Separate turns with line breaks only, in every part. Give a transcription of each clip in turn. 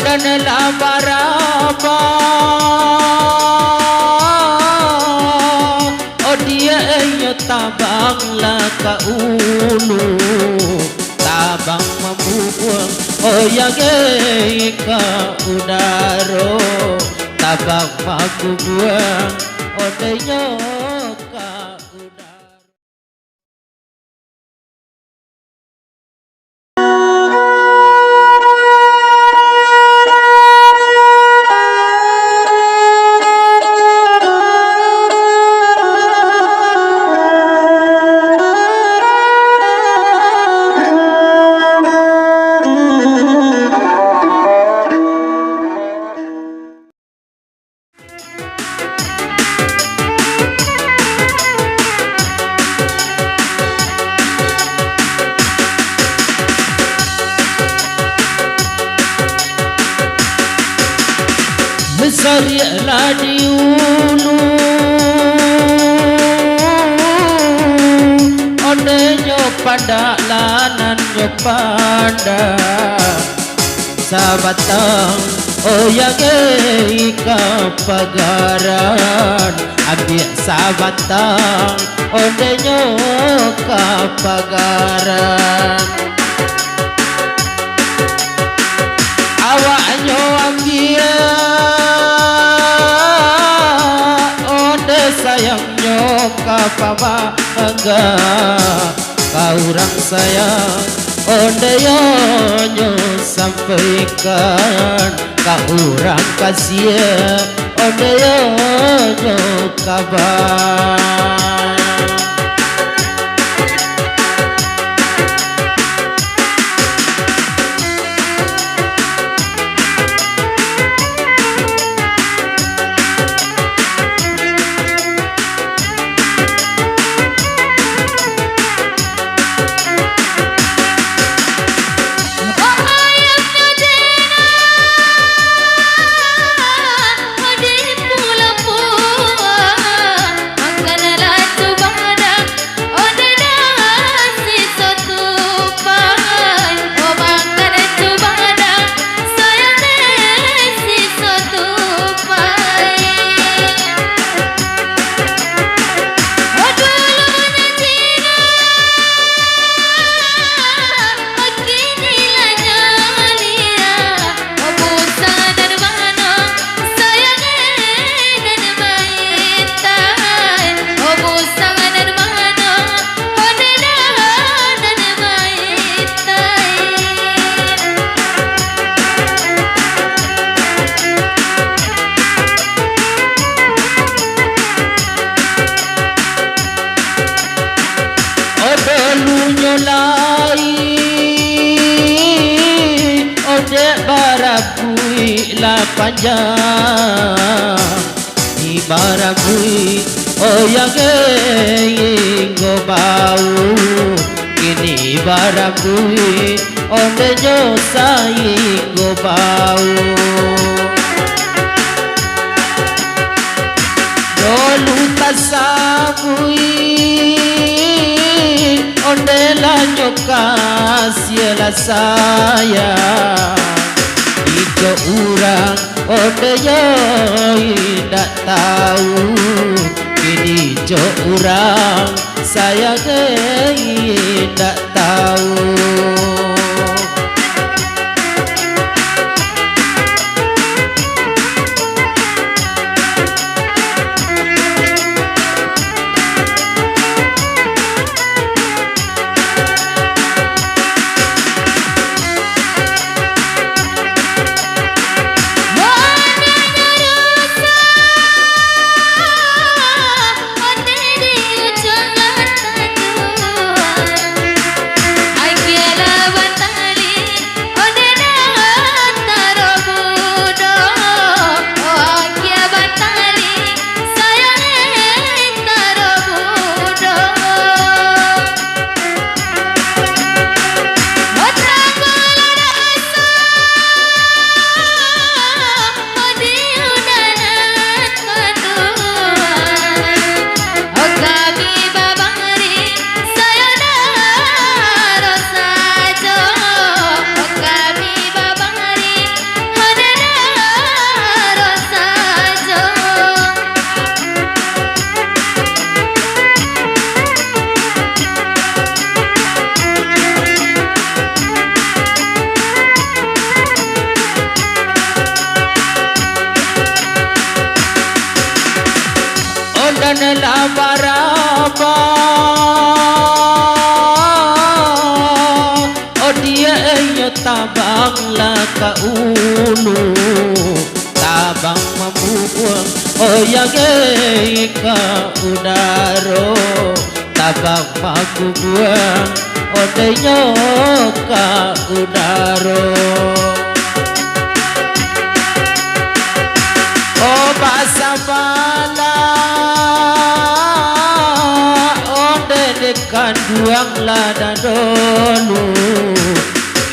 dan laba-laba. Oh dia tabang lah ka ulu, tabang membuang. Oh yang ka udaro, tabang makubuang. Oh dia ka udaro. Besarlah di ulu, ondenyo pada lanan nyo pada sabatang. Oh yang ika pagaran ambil sabatang, ondenyo kapagaran. Awaknyo ambil sayangnya kapabangga, kau orang sayang ondeyo sampaikan, kau orang kasih ondeyo kabar. Barabui la panjang di barabui, oh yang go bau kini barabui onde jo sai go bau. Dolu tasabui onde la kasih la sayang. Iko orang ondeyo tidak tahu, kini jo orang saya tidak tahu.
I feel love.
buanglah ke ulu, tabang membuang oyang ke udara, tabang mampu buang odenya ke udara. Oh basa bala onde dekan duang lada dulu,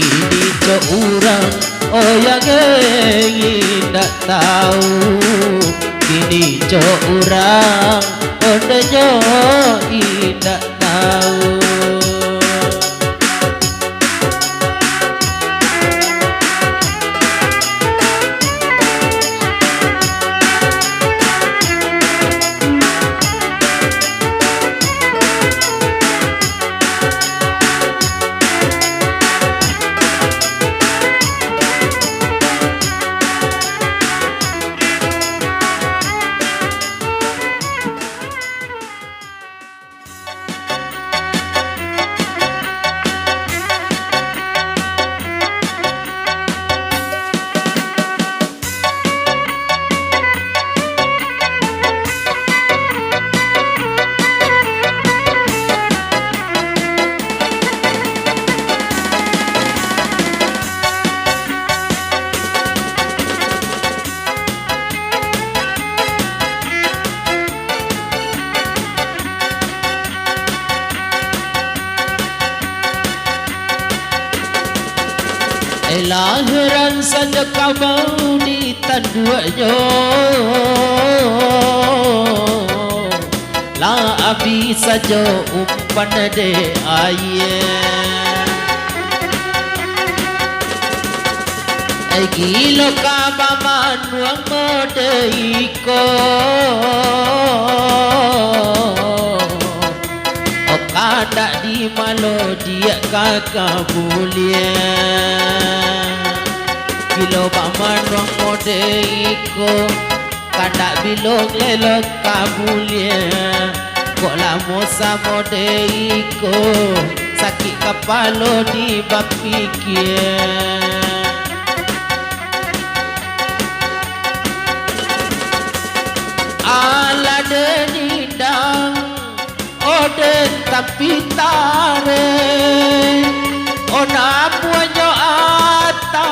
ini ke orang oh yang tidak tahu, ini ke orang odenya tidak tahu. Lahiran saja kau di tanduanya, la abi saja umpan de ayah. Gilo kabaman wang mode iko, okada di malo dia kakak bulia. Bilo paman wang mode iko, kada bilog lelok kabulia. Kola mosa mode iko, sakit kapalo di bapikir. Ala denidang oden tapi tare, ona puanyo ata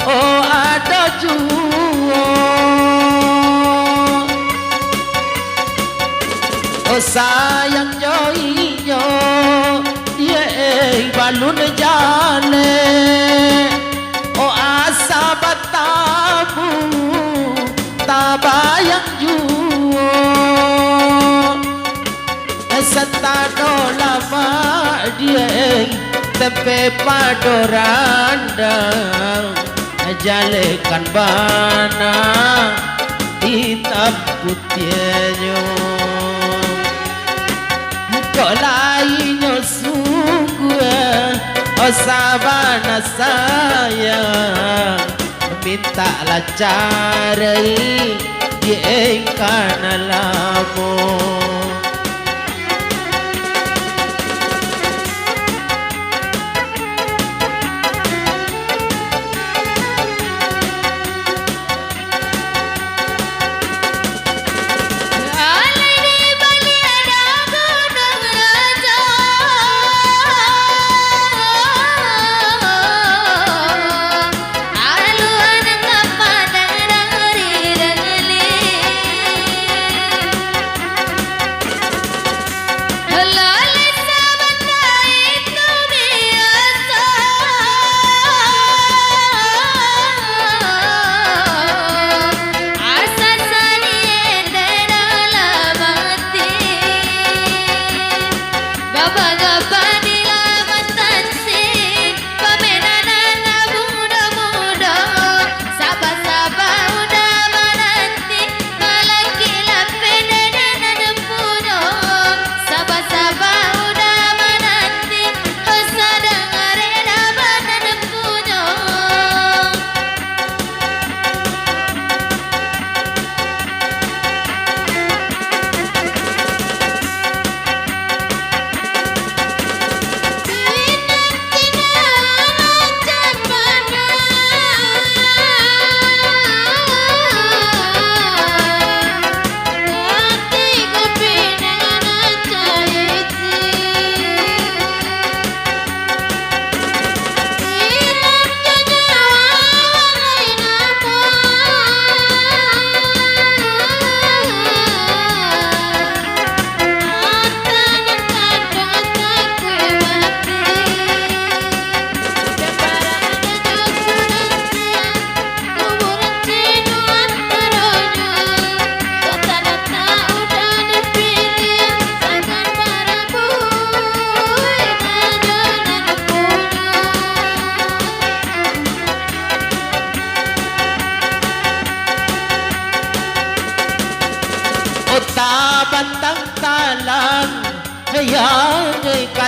o ada juo, o sayang joiyo dia balun jale, o asa batamu tabayang juo, setano lama dia tepe padoranda, jalekan bana ditaputienyo, kok lainnya sungguh oh sabana sayang, mintalah carai diengkan alamu.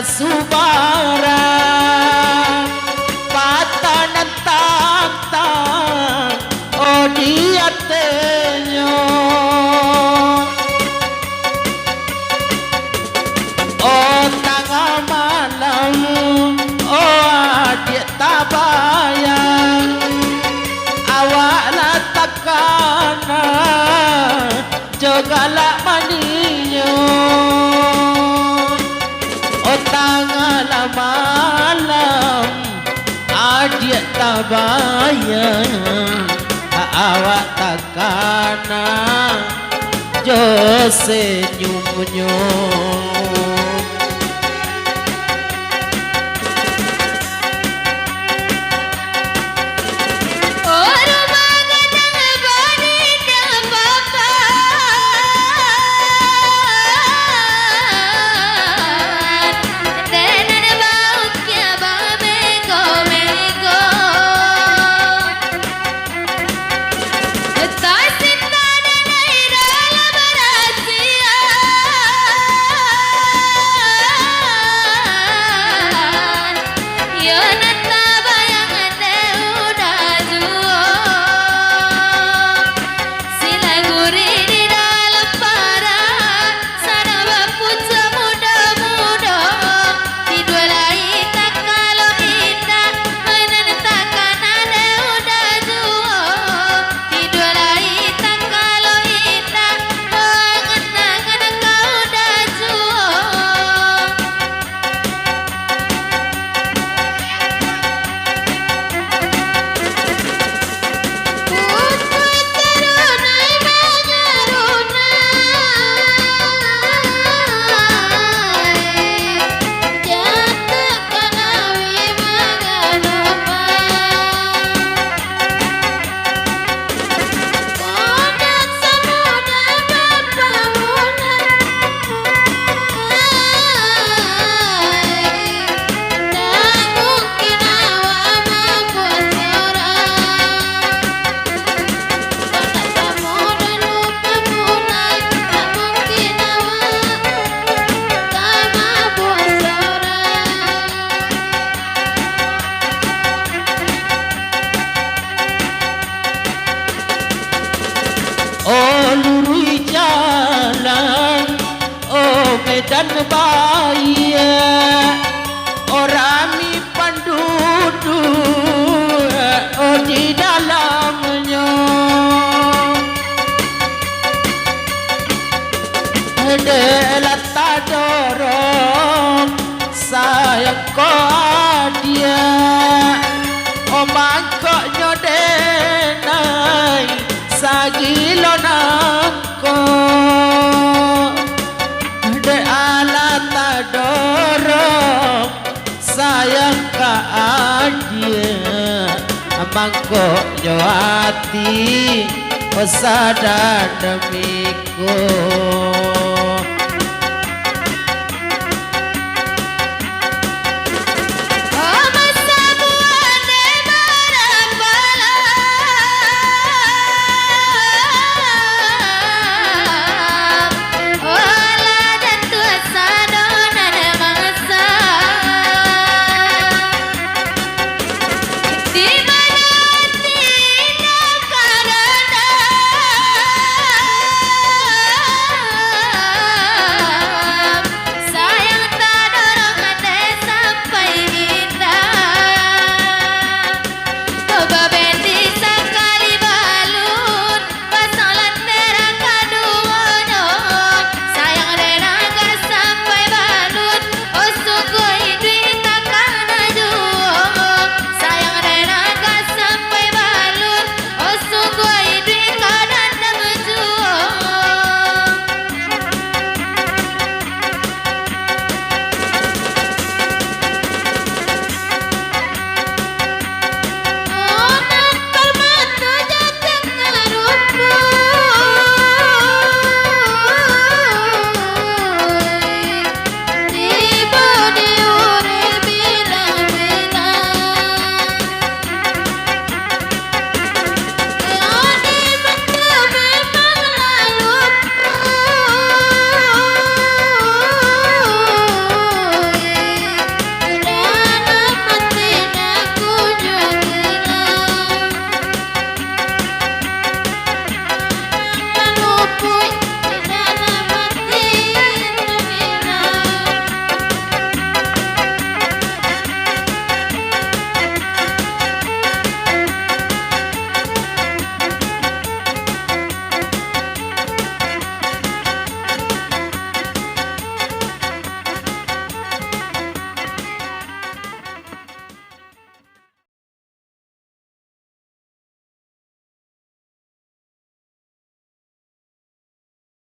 kasubara patanan tantang oh dia tenyo oh tengah malam oh dia tabayang awak latakana jogalak maninyo oh tengah malam adik tabayang awak takana jo senyum-nyum oh lurui jalan oh medan bahaya oh rami penduduk oh di dalamnya adalah tak dorong sayang kau dia oh mangkoknya denai sagilo nangko de alat dorong sayang ka adia mangko nyoati sadar demiku